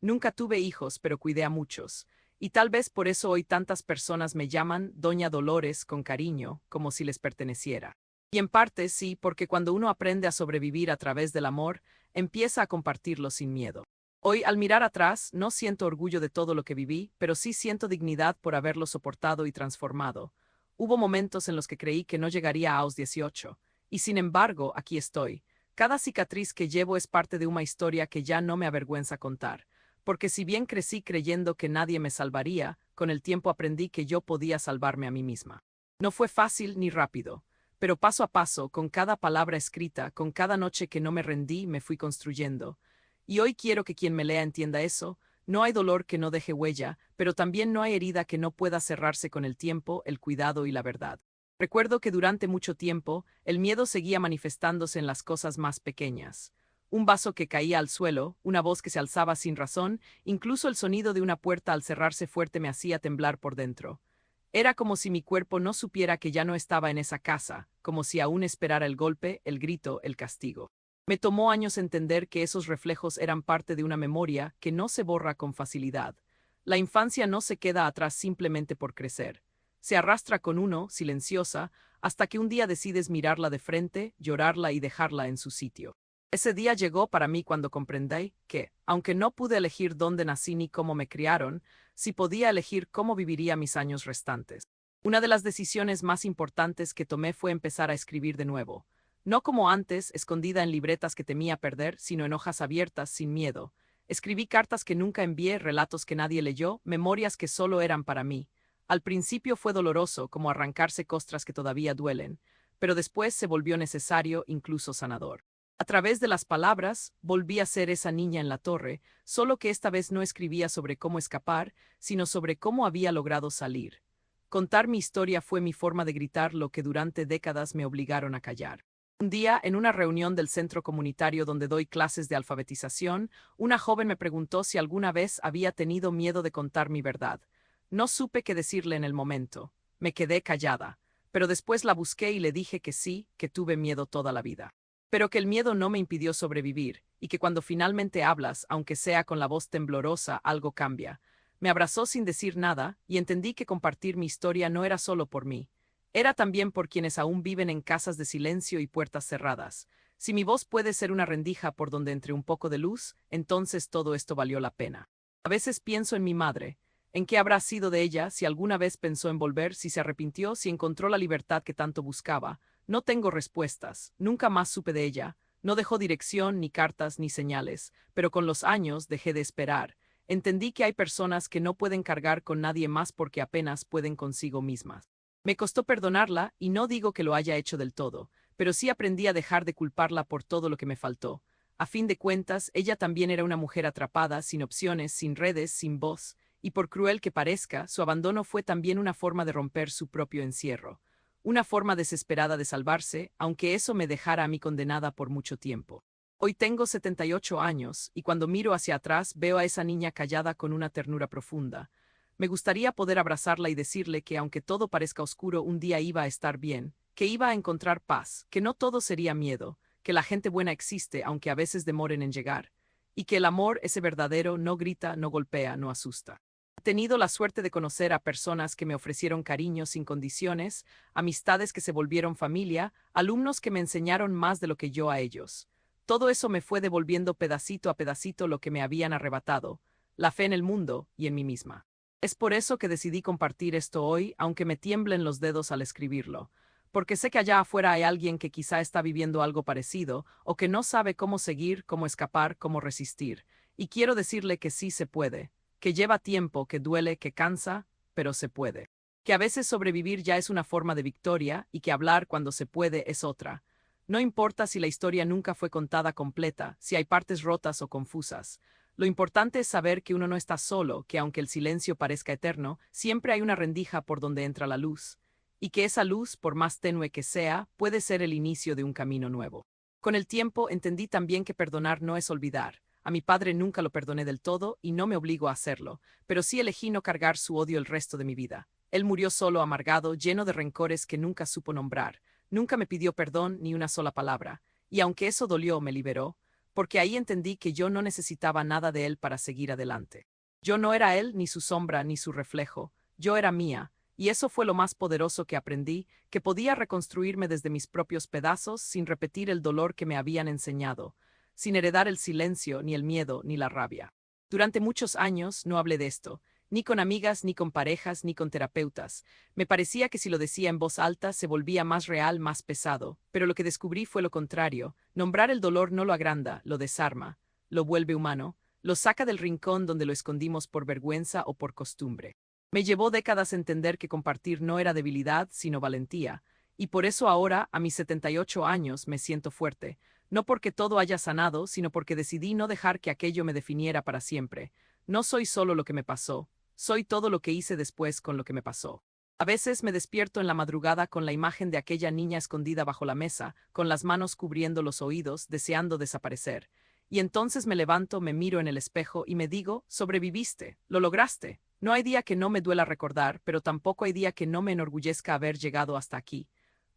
Nunca tuve hijos, pero cuidé a muchos. Y tal vez por eso hoy tantas personas me llaman Doña Dolores con cariño, como si les perteneciera. Y en parte sí, porque cuando uno aprende a sobrevivir a través del amor, empieza a compartirlo sin miedo. Hoy, al mirar atrás, no siento orgullo de todo lo que viví, pero sí siento dignidad por haberlo soportado y transformado. Hubo momentos en los que creí que no llegaría a los 18, y sin embargo, aquí estoy. Cada cicatriz que llevo es parte de una historia que ya no me avergüenza contar, porque si bien crecí creyendo que nadie me salvaría, con el tiempo aprendí que yo podía salvarme a mí misma. No fue fácil ni rápido, pero paso a paso, con cada palabra escrita, con cada noche que no me rendí, me fui construyendo. Y hoy quiero que quien me lea entienda eso. No hay dolor que no deje huella, pero también no hay herida que no pueda cerrarse con el tiempo, el cuidado y la verdad. Recuerdo que durante mucho tiempo, el miedo seguía manifestándose en las cosas más pequeñas. Un vaso que caía al suelo, una voz que se alzaba sin razón, incluso el sonido de una puerta al cerrarse fuerte me hacía temblar por dentro. Era como si mi cuerpo no supiera que ya no estaba en esa casa, como si aún esperara el golpe, el grito, el castigo. Me tomó años entender que esos reflejos eran parte de una memoria que no se borra con facilidad. La infancia no se queda atrás simplemente por crecer. Se arrastra con uno, silenciosa, hasta que un día decides mirarla de frente, llorarla y dejarla en su sitio. Ese día llegó para mí cuando comprendí que, aunque no pude elegir dónde nací ni cómo me criaron, sí podía elegir cómo viviría mis años restantes. Una de las decisiones más importantes que tomé fue empezar a escribir de nuevo. No como antes, escondida en libretas que temía perder, sino en hojas abiertas, sin miedo. Escribí cartas que nunca envié, relatos que nadie leyó, memorias que solo eran para mí. Al principio fue doloroso, como arrancarse costras que todavía duelen, pero después se volvió necesario, incluso sanador. A través de las palabras, volví a ser esa niña en la torre, solo que esta vez no escribía sobre cómo escapar, sino sobre cómo había logrado salir. Contar mi historia fue mi forma de gritar lo que durante décadas me obligaron a callar. Un día, en una reunión del centro comunitario donde doy clases de alfabetización, una joven me preguntó si alguna vez había tenido miedo de contar mi verdad. No supe qué decirle en el momento. Me quedé callada, pero después la busqué y le dije que sí, que tuve miedo toda la vida. Pero que el miedo no me impidió sobrevivir, y que cuando finalmente hablas, aunque sea con la voz temblorosa, algo cambia. Me abrazó sin decir nada, y entendí que compartir mi historia no era solo por mí. Era también por quienes aún viven en casas de silencio y puertas cerradas. Si mi voz puede ser una rendija por donde entre un poco de luz, entonces todo esto valió la pena. A veces pienso en mi madre, en qué habrá sido de ella, si alguna vez pensó en volver, si se arrepintió, si encontró la libertad que tanto buscaba. No tengo respuestas, nunca más supe de ella, no dejó dirección, ni cartas, ni señales, pero con los años dejé de esperar. Entendí que hay personas que no pueden cargar con nadie más porque apenas pueden consigo mismas. Me costó perdonarla, y no digo que lo haya hecho del todo, pero sí aprendí a dejar de culparla por todo lo que me faltó. A fin de cuentas, ella también era una mujer atrapada, sin opciones, sin redes, sin voz, y por cruel que parezca, su abandono fue también una forma de romper su propio encierro. Una forma desesperada de salvarse, aunque eso me dejara a mí condenada por mucho tiempo. Hoy tengo 78 años, y cuando miro hacia atrás veo a esa niña callada con una ternura profunda. Me gustaría poder abrazarla y decirle que aunque todo parezca oscuro, un día iba a estar bien, que iba a encontrar paz, que no todo sería miedo, que la gente buena existe aunque a veces demoren en llegar, y que el amor, ese verdadero, no grita, no golpea, no asusta. He tenido la suerte de conocer a personas que me ofrecieron cariño sin condiciones, amistades que se volvieron familia, alumnos que me enseñaron más de lo que yo a ellos. Todo eso me fue devolviendo pedacito a pedacito lo que me habían arrebatado, la fe en el mundo y en mí misma. Es por eso que decidí compartir esto hoy, aunque me tiemblen los dedos al escribirlo, porque sé que allá afuera hay alguien que quizá está viviendo algo parecido, o que no sabe cómo seguir, cómo escapar, cómo resistir, y quiero decirle que sí se puede, que lleva tiempo, que duele, que cansa, pero se puede. que a veces sobrevivir ya es una forma de victoria y que hablar cuando se puede es otra. No importa si la historia nunca fue contada completa, si hay partes rotas o confusas. Lo importante es saber que uno no está solo, que aunque el silencio parezca eterno, siempre hay una rendija por donde entra la luz, y que esa luz, por más tenue que sea, puede ser el inicio de un camino nuevo. Con el tiempo entendí también que perdonar no es olvidar. A mi padre nunca lo perdoné del todo y no me obligo a hacerlo, pero sí elegí no cargar su odio el resto de mi vida. Él murió solo, amargado, lleno de rencores que nunca supo nombrar. Nunca me pidió perdón ni una sola palabra, y aunque eso dolió, me liberó, porque ahí entendí que yo no necesitaba nada de él para seguir adelante. Yo no era él, ni su sombra, ni su reflejo, yo era mía, y eso fue lo más poderoso que aprendí, que podía reconstruirme desde mis propios pedazos sin repetir el dolor que me habían enseñado, sin heredar el silencio, ni el miedo, ni la rabia. Durante muchos años no hablé de esto, ni con amigas, ni con parejas, ni con terapeutas. Me parecía que si lo decía en voz alta se volvía más real, más pesado, pero lo que descubrí fue lo contrario. Nombrar el dolor no lo agranda, lo desarma, lo vuelve humano, lo saca del rincón donde lo escondimos por vergüenza o por costumbre. Me llevó décadas entender que compartir no era debilidad, sino valentía, y por eso ahora, a mis 78 años, me siento fuerte, no porque todo haya sanado, sino porque decidí no dejar que aquello me definiera para siempre. No soy solo lo que me pasó, soy todo lo que hice después con lo que me pasó. A veces me despierto en la madrugada con la imagen de aquella niña escondida bajo la mesa, con las manos cubriendo los oídos, deseando desaparecer. Y entonces me levanto, me miro en el espejo y me digo, sobreviviste, lo lograste. No hay día que no me duela recordar, pero tampoco hay día que no me enorgullezca haber llegado hasta aquí.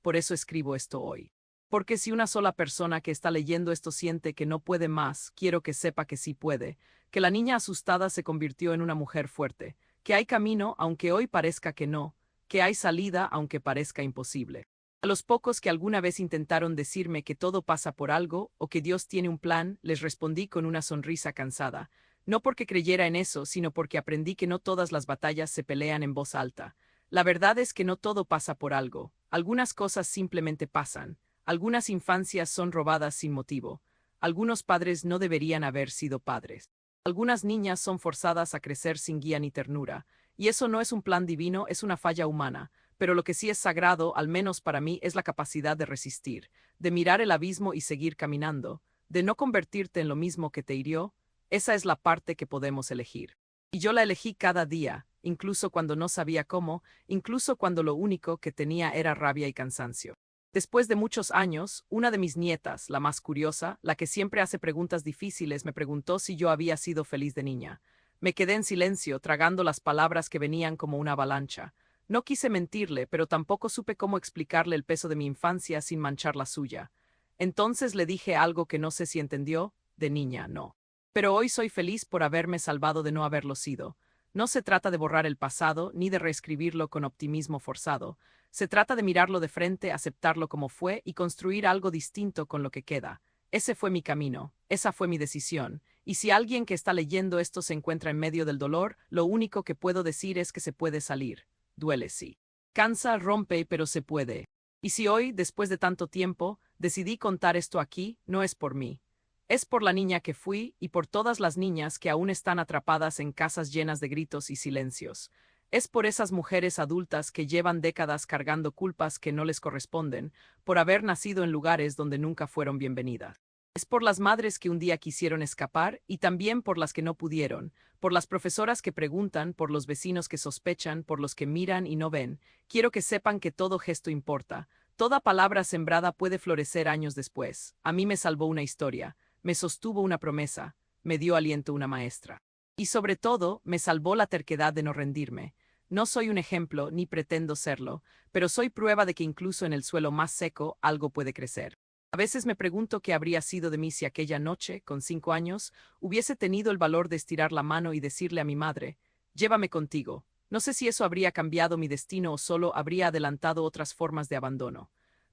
Por eso escribo esto hoy. Porque si una sola persona que está leyendo esto siente que no puede más, quiero que sepa que sí puede, que la niña asustada se convirtió en una mujer fuerte, que hay camino aunque hoy parezca que no, que hay salida aunque parezca imposible. A los pocos que alguna vez intentaron decirme que todo pasa por algo o que Dios tiene un plan, les respondí con una sonrisa cansada, no porque creyera en eso, sino porque aprendí que no todas las batallas se pelean en voz alta. La verdad es que no todo pasa por algo, algunas cosas simplemente pasan, algunas infancias son robadas sin motivo, algunos padres no deberían haber sido padres. Algunas niñas son forzadas a crecer sin guía ni ternura, y eso no es un plan divino, es una falla humana, pero lo que sí es sagrado, al menos para mí, es la capacidad de resistir, de mirar el abismo y seguir caminando, de no convertirte en lo mismo que te hirió. Esa es la parte que podemos elegir. Y yo la elegí cada día, incluso cuando no sabía cómo, incluso cuando lo único que tenía era rabia y cansancio. Después de muchos años, una de mis nietas, la más curiosa, la que siempre hace preguntas difíciles, me preguntó si yo había sido feliz de niña. Me quedé en silencio, tragando las palabras que venían como una avalancha. No quise mentirle, pero tampoco supe cómo explicarle el peso de mi infancia sin manchar la suya. Entonces le dije algo que no sé si entendió, de niña, no. Pero hoy soy feliz por haberme salvado de no haberlo sido. No se trata de borrar el pasado, ni de reescribirlo con optimismo forzado. Se trata de mirarlo de frente, aceptarlo como fue y construir algo distinto con lo que queda. Ese fue mi camino, esa fue mi decisión. Y si alguien que está leyendo esto se encuentra en medio del dolor, lo único que puedo decir es que se puede salir. Duele, sí. Cansa, rompe, pero se puede. Y si hoy, después de tanto tiempo, decidí contar esto aquí, no es por mí. Es por la niña que fui y por todas las niñas que aún están atrapadas en casas llenas de gritos y silencios. Es por esas mujeres adultas que llevan décadas cargando culpas que no les corresponden, por haber nacido en lugares donde nunca fueron bienvenidas. Es por las madres que un día quisieron escapar y también por las que no pudieron, por las profesoras que preguntan, por los vecinos que sospechan, por los que miran y no ven. Quiero que sepan que todo gesto importa. Toda palabra sembrada puede florecer años después. A mí me salvó una historia. Me sostuvo una promesa, me dio aliento una maestra. Y sobre todo, me salvó la terquedad de no rendirme. No soy un ejemplo, ni pretendo serlo, pero soy prueba de que incluso en el suelo más seco algo puede crecer. A veces me pregunto qué habría sido de mí si aquella noche, con 5 años, hubiese tenido el valor de estirar la mano y decirle a mi madre, llévame contigo. No sé si eso habría cambiado mi destino o solo habría adelantado otras formas de abandono.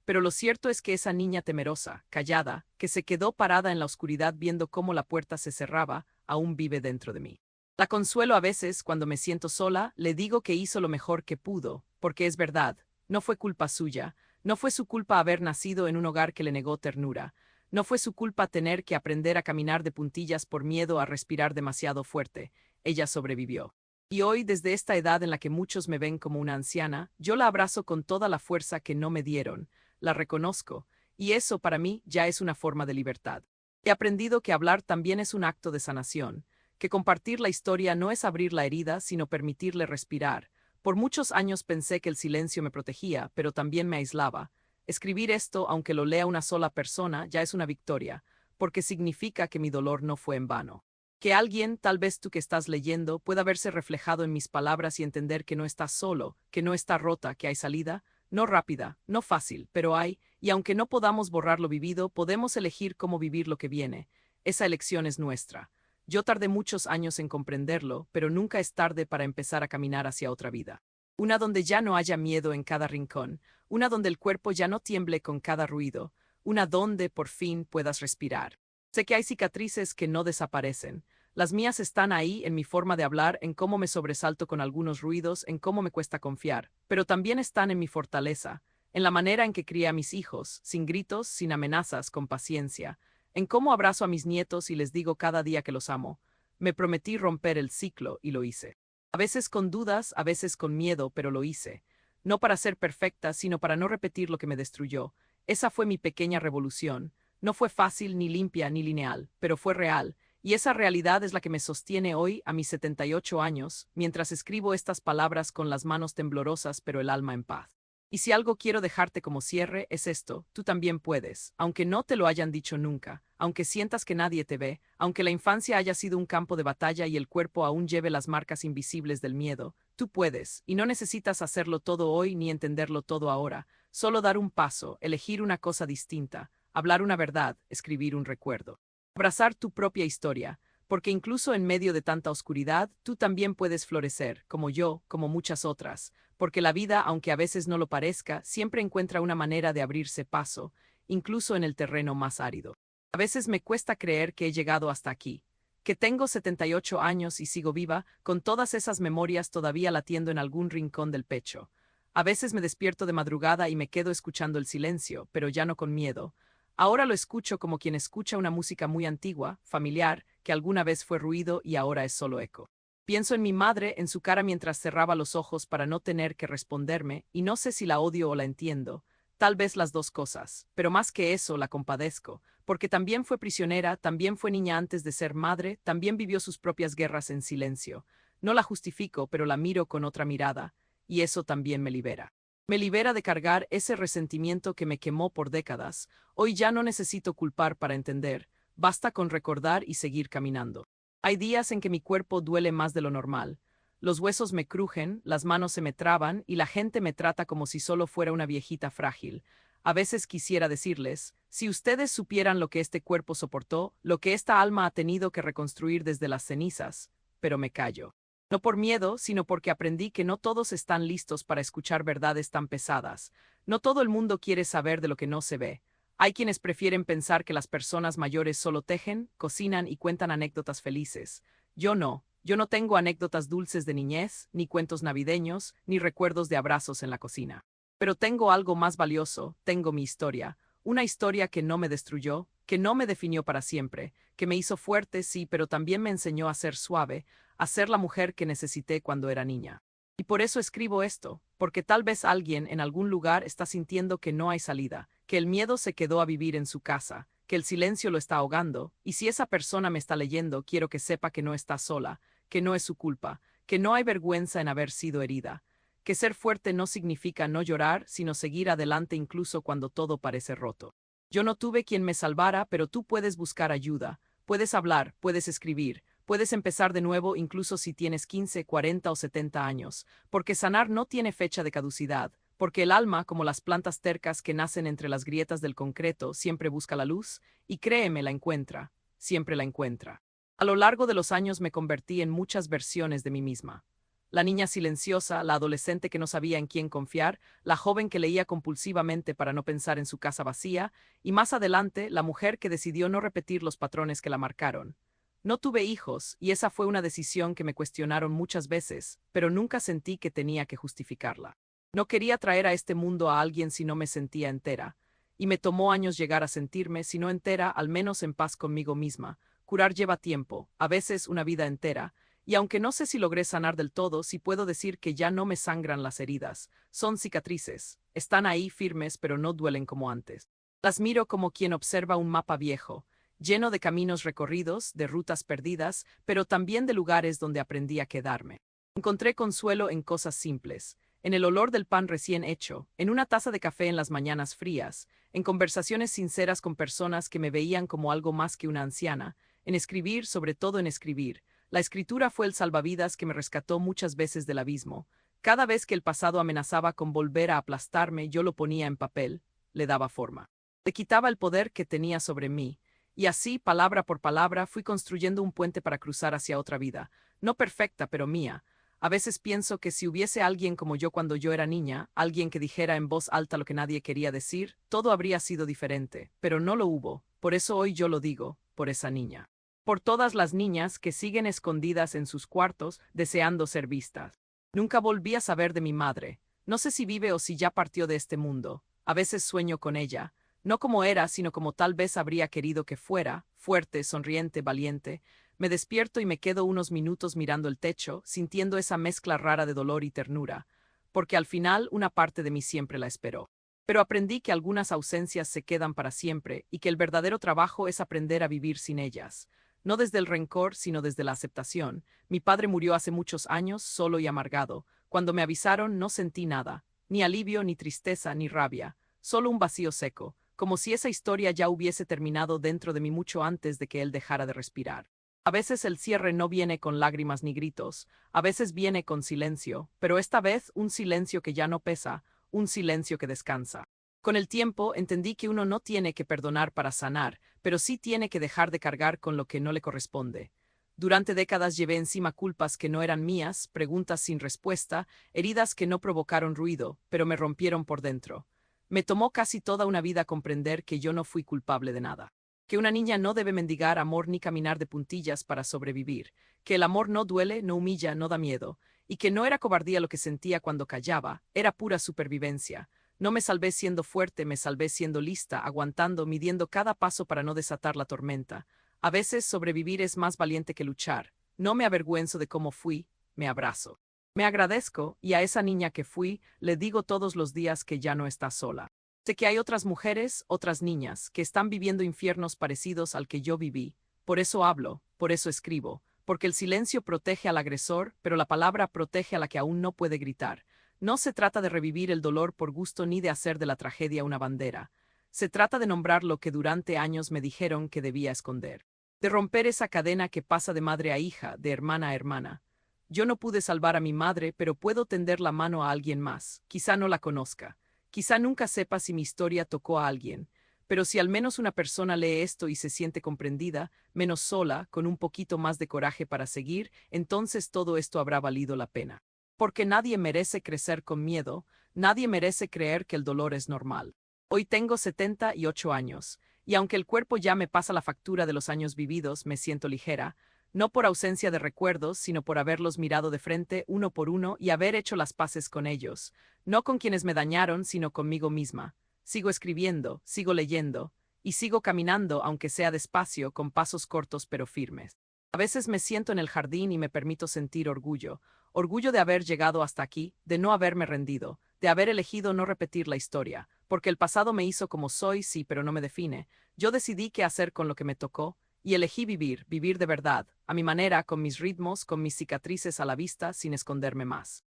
Pero lo cierto es que esa niña temerosa, callada, que se quedó parada en la oscuridad viendo cómo la puerta se cerraba, aún vive dentro de mí. La consuelo a veces, cuando me siento sola, le digo que hizo lo mejor que pudo, porque es verdad, no fue culpa suya, no fue su culpa haber nacido en un hogar que le negó ternura, no fue su culpa tener que aprender a caminar de puntillas por miedo a respirar demasiado fuerte, ella sobrevivió. Y hoy, desde esta edad en la que muchos me ven como una anciana, yo la abrazo con toda la fuerza que no me dieron, la reconozco, y eso para mí ya es una forma de libertad. He aprendido que hablar también es un acto de sanación, que compartir la historia no es abrir la herida, sino permitirle respirar. Por muchos años pensé que el silencio me protegía, pero también me aislaba. Escribir esto, aunque lo lea una sola persona, ya es una victoria, porque significa que mi dolor no fue en vano. Que alguien, tal vez tú que estás leyendo, pueda verse reflejado en mis palabras y entender que no estás solo, que no está rota, que hay salida, no rápida, no fácil, pero hay, y aunque no podamos borrar lo vivido, podemos elegir cómo vivir lo que viene. Esa elección es nuestra. Yo tardé muchos años en comprenderlo, pero nunca es tarde para empezar a caminar hacia otra vida. Una donde ya no haya miedo en cada rincón, una donde el cuerpo ya no tiemble con cada ruido, una donde por fin puedas respirar. Sé que hay cicatrices que no desaparecen. Las mías están ahí en mi forma de hablar, en cómo me sobresalto con algunos ruidos, en cómo me cuesta confiar, pero también están en mi fortaleza, en la manera en que crié a mis hijos, sin gritos, sin amenazas, con paciencia, en cómo abrazo a mis nietos y les digo cada día que los amo. Me prometí romper el ciclo y lo hice. A veces con dudas, a veces con miedo, pero lo hice. No para ser perfecta, sino para no repetir lo que me destruyó. Esa fue mi pequeña revolución. No fue fácil, ni limpia, ni lineal, pero fue real, y esa realidad es la que me sostiene hoy, a mis 78 años, mientras escribo estas palabras con las manos temblorosas pero el alma en paz. Y si algo quiero dejarte como cierre, es esto: tú también puedes, aunque no te lo hayan dicho nunca, aunque sientas que nadie te ve, aunque la infancia haya sido un campo de batalla y el cuerpo aún lleve las marcas invisibles del miedo, tú puedes, y no necesitas hacerlo todo hoy ni entenderlo todo ahora, solo dar un paso, elegir una cosa distinta, hablar una verdad, escribir un recuerdo. Abrazar tu propia historia, porque incluso en medio de tanta oscuridad, tú también puedes florecer, como yo, como muchas otras, porque la vida, aunque a veces no lo parezca, siempre encuentra una manera de abrirse paso, incluso en el terreno más árido. A veces me cuesta creer que he llegado hasta aquí, que tengo 78 años y sigo viva, con todas esas memorias todavía latiendo en algún rincón del pecho. A veces me despierto de madrugada y me quedo escuchando el silencio, pero ya no con miedo. Ahora lo escucho como quien escucha una música muy antigua, familiar, que alguna vez fue ruido y ahora es solo eco. Pienso en mi madre, en su cara mientras cerraba los ojos para no tener que responderme, y no sé si la odio o la entiendo, tal vez las dos cosas, pero más que eso la compadezco, porque también fue prisionera, también fue niña antes de ser madre, también vivió sus propias guerras en silencio. No la justifico, pero la miro con otra mirada, y eso también me libera. Me libera de cargar ese resentimiento que me quemó por décadas. Hoy ya no necesito culpar para entender, basta con recordar y seguir caminando. Hay días en que mi cuerpo duele más de lo normal. Los huesos me crujen, las manos se me traban y la gente me trata como si solo fuera una viejita frágil. A veces quisiera decirles: si ustedes supieran lo que este cuerpo soportó, lo que esta alma ha tenido que reconstruir desde las cenizas, pero me callo. No por miedo, sino porque aprendí que no todos están listos para escuchar verdades tan pesadas. No todo el mundo quiere saber de lo que no se ve. Hay quienes prefieren pensar que las personas mayores solo tejen, cocinan y cuentan anécdotas felices. Yo no. Yo no tengo anécdotas dulces de niñez, ni cuentos navideños, ni recuerdos de abrazos en la cocina. Pero tengo algo más valioso, tengo mi historia. Una historia que no me destruyó, que no me definió para siempre, que me hizo fuerte, sí, pero también me enseñó a ser suave, a ser la mujer que necesité cuando era niña. Y por eso escribo esto, porque tal vez alguien en algún lugar está sintiendo que no hay salida, que el miedo se quedó a vivir en su casa, que el silencio lo está ahogando, y si esa persona me está leyendo, quiero que sepa que no está sola, que no es su culpa, que no hay vergüenza en haber sido herida, que ser fuerte no significa no llorar, sino seguir adelante incluso cuando todo parece roto. Yo no tuve quien me salvara, pero tú puedes buscar ayuda, puedes hablar, puedes escribir, puedes empezar de nuevo incluso si tienes 15, 40 o 70 años, porque sanar no tiene fecha de caducidad, porque el alma, como las plantas tercas que nacen entre las grietas del concreto, siempre busca la luz, y créeme, la encuentra, siempre la encuentra. A lo largo de los años me convertí en muchas versiones de mí misma. La niña silenciosa, la adolescente que no sabía en quién confiar, la joven que leía compulsivamente para no pensar en su casa vacía, y más adelante, la mujer que decidió no repetir los patrones que la marcaron. No tuve hijos, y esa fue una decisión que me cuestionaron muchas veces, pero nunca sentí que tenía que justificarla. No quería traer a este mundo a alguien si no me sentía entera, y me tomó años llegar a sentirme, si no entera, al menos en paz conmigo misma. Curar lleva tiempo, a veces una vida entera, Y aunque no sé si logré sanar del todo, sí puedo decir que ya no me sangran las heridas. Son cicatrices. Están ahí firmes, pero no duelen como antes. Las miro como quien observa un mapa viejo, lleno de caminos recorridos, de rutas perdidas, pero también de lugares donde aprendí a quedarme. Encontré consuelo en cosas simples, en el olor del pan recién hecho, en una taza de café en las mañanas frías, en conversaciones sinceras con personas que me veían como algo más que una anciana, en escribir, sobre todo en escribir. La escritura fue el salvavidas que me rescató muchas veces del abismo. Cada vez que el pasado amenazaba con volver a aplastarme, yo lo ponía en papel, le daba forma. Le quitaba el poder que tenía sobre mí, y así, palabra por palabra, fui construyendo un puente para cruzar hacia otra vida, no perfecta, pero mía. A veces pienso que si hubiese alguien como yo cuando yo era niña, alguien que dijera en voz alta lo que nadie quería decir, todo habría sido diferente, pero no lo hubo, por eso hoy yo lo digo, por esa niña. Por todas las niñas que siguen escondidas en sus cuartos, deseando ser vistas. Nunca volví a saber de mi madre. No sé si vive o si ya partió de este mundo. A veces sueño con ella, no como era, sino como tal vez habría querido que fuera, fuerte, sonriente, valiente. Me despierto y me quedo unos minutos mirando el techo, sintiendo esa mezcla rara de dolor y ternura, porque al final una parte de mí siempre la esperó. Pero aprendí que algunas ausencias se quedan para siempre y que el verdadero trabajo es aprender a vivir sin ellas. No desde el rencor, sino desde la aceptación. Mi padre murió hace muchos años, solo y amargado. Cuando me avisaron no sentí nada, ni alivio, ni tristeza, ni rabia, solo un vacío seco, como si esa historia ya hubiese terminado dentro de mí mucho antes de que él dejara de respirar. A veces el cierre no viene con lágrimas ni gritos, a veces viene con silencio, pero esta vez un silencio que ya no pesa, un silencio que descansa. Con el tiempo entendí que uno no tiene que perdonar para sanar, pero sí tiene que dejar de cargar con lo que no le corresponde. Durante décadas llevé encima culpas que no eran mías, preguntas sin respuesta, heridas que no provocaron ruido, pero me rompieron por dentro. Me tomó casi toda una vida comprender que yo no fui culpable de nada, que una niña no debe mendigar amor ni caminar de puntillas para sobrevivir, que el amor no duele, no humilla, no da miedo, y que no era cobardía lo que sentía cuando callaba, era pura supervivencia. No me salvé siendo fuerte, me salvé siendo lista, aguantando, midiendo cada paso para no desatar la tormenta. A veces sobrevivir es más valiente que luchar. No me avergüenzo de cómo fui, me abrazo. Me agradezco, y a esa niña que fui, le digo todos los días que ya no está sola. Sé que hay otras mujeres, otras niñas, que están viviendo infiernos parecidos al que yo viví. Por eso hablo, por eso escribo, porque el silencio protege al agresor, pero la palabra protege a la que aún no puede gritar. No se trata de revivir el dolor por gusto ni de hacer de la tragedia una bandera. Se trata de nombrar lo que durante años me dijeron que debía esconder. De romper esa cadena que pasa de madre a hija, de hermana a hermana. Yo no pude salvar a mi madre, pero puedo tender la mano a alguien más. Quizá no la conozca. Quizá nunca sepa si mi historia tocó a alguien. Pero si al menos una persona lee esto y se siente comprendida, menos sola, con un poquito más de coraje para seguir, entonces todo esto habrá valido la pena. Porque nadie merece crecer con miedo, nadie merece creer que el dolor es normal. Hoy tengo 78 años, y aunque el cuerpo ya me pasa la factura de los años vividos, me siento ligera, no por ausencia de recuerdos, sino por haberlos mirado de frente uno por uno y haber hecho las paces con ellos, no con quienes me dañaron, sino conmigo misma. Sigo escribiendo, sigo leyendo, y sigo caminando, aunque sea despacio, con pasos cortos pero firmes. A veces me siento en el jardín y me permito sentir orgullo, orgullo de haber llegado hasta aquí, de no haberme rendido, de haber elegido no repetir la historia, porque el pasado me hizo como soy, sí, pero no me define. Yo decidí qué hacer con lo que me tocó, y elegí vivir, vivir de verdad, a mi manera, con mis ritmos, con mis cicatrices a la vista, sin esconderme más.